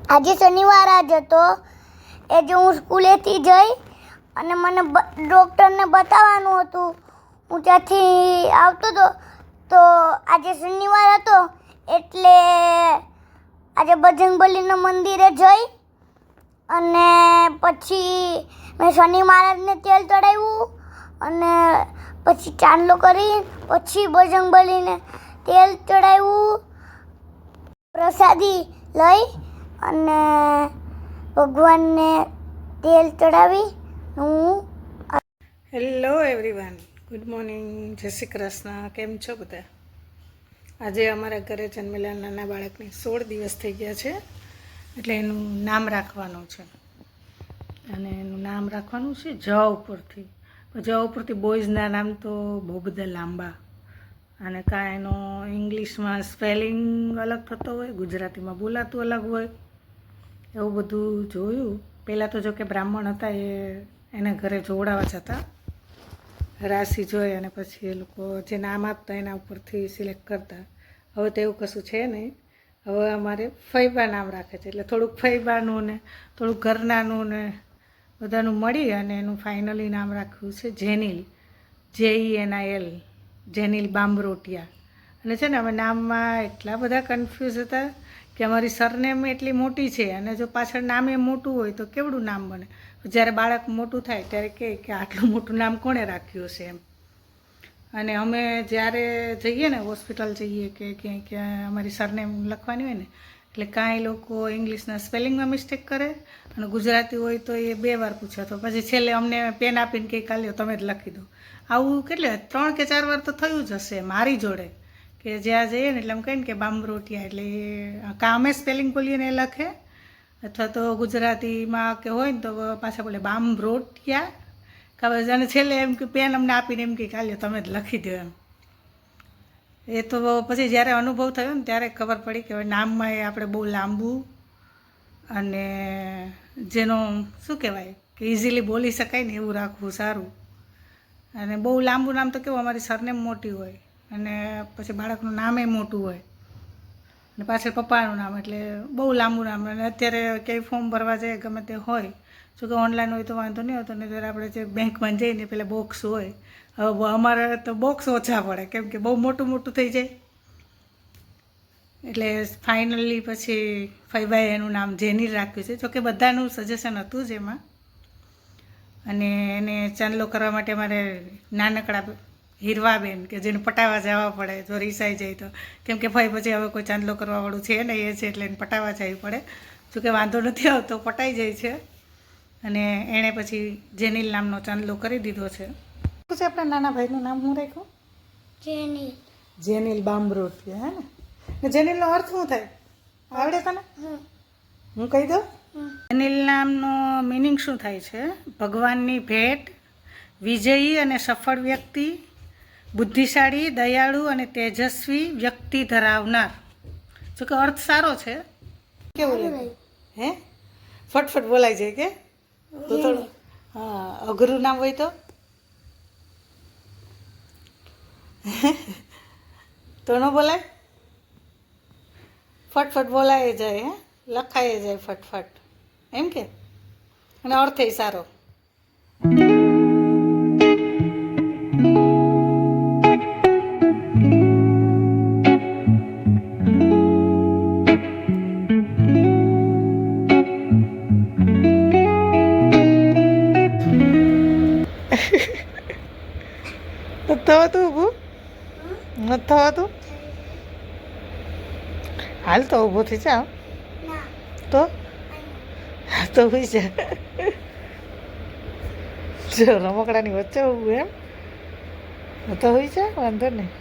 આજે શનિવાર જ હતો એ જો હું સ્કૂલેથી જઈ અને મને ડૉક્ટરને બતાવવાનું હતું. હું ત્યાંથી આવતો હતો તો આજે શનિવાર હતો એટલે આજે બજરંગબલીના મંદિરે જઈ અને પછી મેં શનિ મહારાજને તેલ ચડાવ્યું અને પછી ચાંદલો કરી પછી બજરંગબલીને તેલ ચડાવ્યું, પ્રસાદી લઈ અને ભગવાનને તેલ ચડાવી હું. હેલો એવરીવન, ગુડ મોર્નિંગ, જય શ્રી કૃષ્ણ. કેમ છો બધા? આજે અમારા ઘરે જન્મેલા નાના બાળકને 16 દિવસ થઈ ગયા છે, એટલે એનું નામ રાખવાનું છે. અને એનું નામ રાખવાનું છે જ ઉપરથી. જ ઉપરથી બોયઝના નામ તો બહુ બધા લાંબા, અને કાં એનો ઇંગ્લિશમાં સ્પેલિંગ અલગ થતો હોય, ગુજરાતીમાં બોલાતું અલગ હોય, એવું બધું જોયું. પહેલાં તો જો કે બ્રાહ્મણ હતા એને ઘરે જોવડાવવા જતા, રાશિ જોઈ અને પછી એ લોકો જે નામ આપતા એના ઉપરથી સિલેક્ટ કરતા. હવે તો એવું કશું છે નહીં. હવે અમારે ફૈબા નામ રાખે છે, એટલે થોડુંક ફૈબાનું ને થોડુંક ઘરનાનું ને બધાનું મળી અને એનું ફાઇનલી નામ રાખ્યું છે જેનિલ, JENIL, જેનિલ બામરોટિયા. અને છે ને અમે નામમાં એટલા બધા કન્ફ્યુઝ હતા કે અમારી સરનેમ એટલી મોટી છે અને જો પાછળ નામ એ મોટું હોય તો કેવડું નામ બને. જ્યારે બાળક મોટું થાય ત્યારે કહે કે આટલું મોટું નામ કોણે રાખ્યું છે એમ. અને અમે જ્યારે જઈએ ને હોસ્પિટલ જઈએ કે ક્યાંય અમારી સરનેમ લખવાની હોય ને, એટલે કાંઈ લોકો ઇંગ્લિશના સ્પેલિંગમાં મિસ્ટેક કરે અને ગુજરાતી હોય તો એ 2 વાર પૂછે, તો પછી છેલ્લે અમને પેન આપીને કંઈ કાલ્યો તમે જ લખી દો. આવું કેટલે 3 કે 4 વાર તો થયું જ હશે મારી જોડે, કે જ્યાં જઈએ ને એટલે એમ કહે ને કે બામરોટિયા, એટલે કાં અમે સ્પેલિંગ બોલીએ ને એ લખે, અથવા તો ગુજરાતીમાં કે હોય ને તો પાછા બોલે બામરોટિયા, કાં અને છેલ્લે એમ કે પેન અમને આપીને એમ કે કાલ્યો તમે જ લખી દો એમ. એ તો પછી જ્યારે અનુભવ થયો ને ત્યારે ખબર પડી કે નામમાં એ આપણે બહુ લાંબુ અને જેનો શું કહેવાય કે ઇઝીલી બોલી શકાય ને એવું રાખવું સારું. અને બહુ લાંબુ નામ તો કેવું અમારી સરનેમ મોટી હોય અને પછી બાળકનું નામે મોટું હોય અને પાછળ પપ્પાનું નામ, એટલે બહુ લાંબુ નામ. અને અત્યારે ક્યાંય ફોર્મ ભરવા જાય ગમે તે હોય, જોકે ઓનલાઈન હોય તો વાંધો નહીં હોતો, નહીં ત્યારે આપણે જે બેંકમાં જઈને પેલા બોક્સ હોય, હવે અમારે તો બોક્સ ઓછા પડે કેમ કે બહુ મોટું મોટું થઈ જાય. એટલે ફાઇનલી પછી ફઈબાએ એનું નામ જેનિલ રાખ્યું છે. જોકે બધાનું સજેશન હતું જ એમાં. અને એને ચાંદલો કરવા માટે મારે નાનકડા હીરવાબેન કે જેને પટાવવા જવા પડે જો રીસાઈ જાય તો, કેમ કે ભાઈ પછી હવે કોઈ ચાંદલો કરવાવાળું છે ને એ છે એટલે એને પટાવવા જવી પડે. જોકે વાંધો નથી આવતો, પટાઈ જાય છે. અને એણે પછી જેનિલ નામનો ચાંદલો કરી દીધો છે. શું છે આપણા નાના ભાઈનું નામ શું રાખ્યું? જેનિલ. જેનિલ બામરોટિયા, હે ને? જેનિલનો અર્થ શું થાય આવડે તને? હું કહી દઉં. જેનિલ નામનો મિનિંગ શું થાય છે? ભગવાનની ભેટ, વિજયી અને સફળ વ્યક્તિ, બુદ્ધિશાળી, દયાળુ અને તેજસ્વી વ્યક્તિ ધરાવનાર. જોકે અર્થ સારો છે. કેવું લાગે? હે ફટફટ બોલાઈ જાય કે તો થોડું હા અઘરું નામ હોય તો ન બોલાય? ફટફટ બોલાય જાય, હે લખાય જાય ફટફટ એમ કે, અને અર્થ એ સારો. થવાતું ઊભું નથી થવાતું? હાલ તો ઊભું થઈ જાઓ તો હોઈ જા. જો રમકડાની વચ્ચે ઊભું એમ તો હોઈ જા, વાંધો નહીં.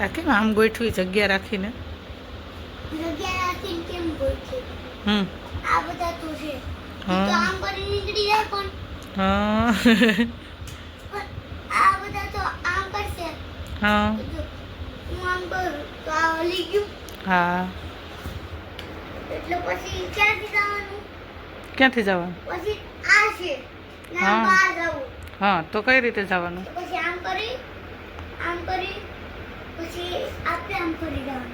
આ કેમ આમ ગોઠવી જગ્યા રાખીને? જગ્યા રાખીને કેમ ગોઠવી? આ બધા તો છે તો આમ કરી નીકળી જાય પણ હા આ બધા તો આમ કરશે. હા હું આમ કરું તો આ હલી ગયું. હા એટલે પછી ક્યાંથી જવાનું? ક્યાંથી જવાનું? પછી આ છે ને હા. બહાર જવું. હા તો કઈ રીતે જવાનું? પછી આમ કરી પછી આપણે આમ કરી જવાનું.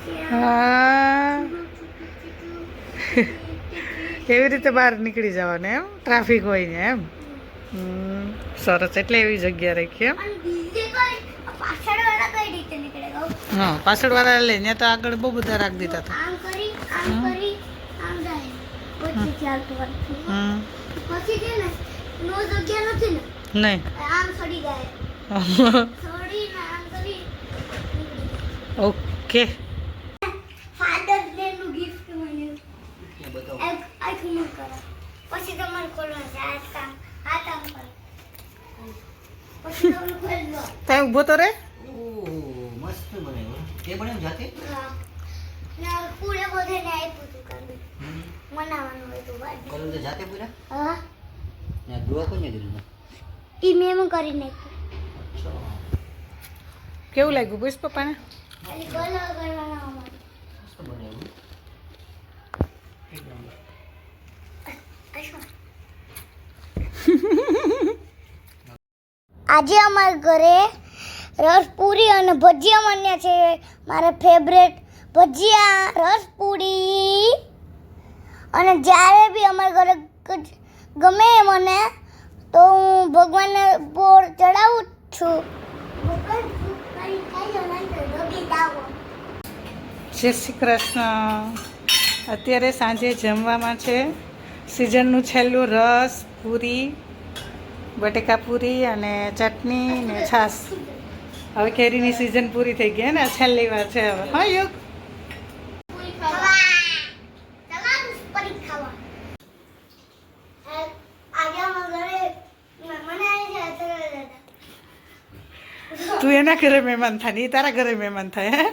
હા એવી રીતે બહાર નીકળી જવાનું એમ ટ્રાફિક હોય ને એમ સરસ એટલે એવી જગ્યા રાખી એમ અને બીજે કોઈ પાછળવાળા કઈ રીતે નીકળે કહું? હા પાછળવાળા લે ત્યાં તો આગળ બહુ બધા રાખી દીધા હતા આમ કરી આમ જાય વચ્ચે ચાલતું હતું. પછી છે ને નો જગ્યા નથી ને નહીં આમ સડી જાય સડીને આમ કરી ઓકે ફાધર ડે નું ગિફ્ટ મળ્યું. એક આખું ન કરો પછી તમારે ખોલવાનું છે આ કામ કરો પછી તમે ખોલજો. ત્યાં ઊભો તો રે મસ્ત બનાવ્યું તે બનાવ્યું જાતે હા ના પૂરે બધે ને આપ્યું હતું કાલે મનાવાનું હતું બાદ કલર તો જાતે પૂરા હા ને ગ્લો કોને દીધું ઈ મેં કરી નાખ્યું. અચ્છા કેવું લાગ્યું પૂછ પપ્પાને ખાલી કલર કરવાનો અમારે. મસ્ત બનાવ્યું એકદમ આજે અમારા ઘરે રસપુરી અને ભજીયા બન્યા છે. મારા ફેવરેટ ભજીયા રસપુરી. અને જ્યારે બી અમારા ઘરે ગમે મને તો હું ભગવાનને બોર ચડાવું જ છું. જય શ્રી કૃષ્ણ અત્યારે સાંજે જમવામાં છે સિઝનનું છેલ્લું રસ પૂરી બટેકા પૂરી અને ચટણી ને છાશ હવે કેરીની સિઝન પૂરી થઈ ગઈ ને છેલ્લી વાર છે હવે હા યુગ તું એના ઘરે મહેમાન થાય ને એ તારા ઘરે મહેમાન થાય હે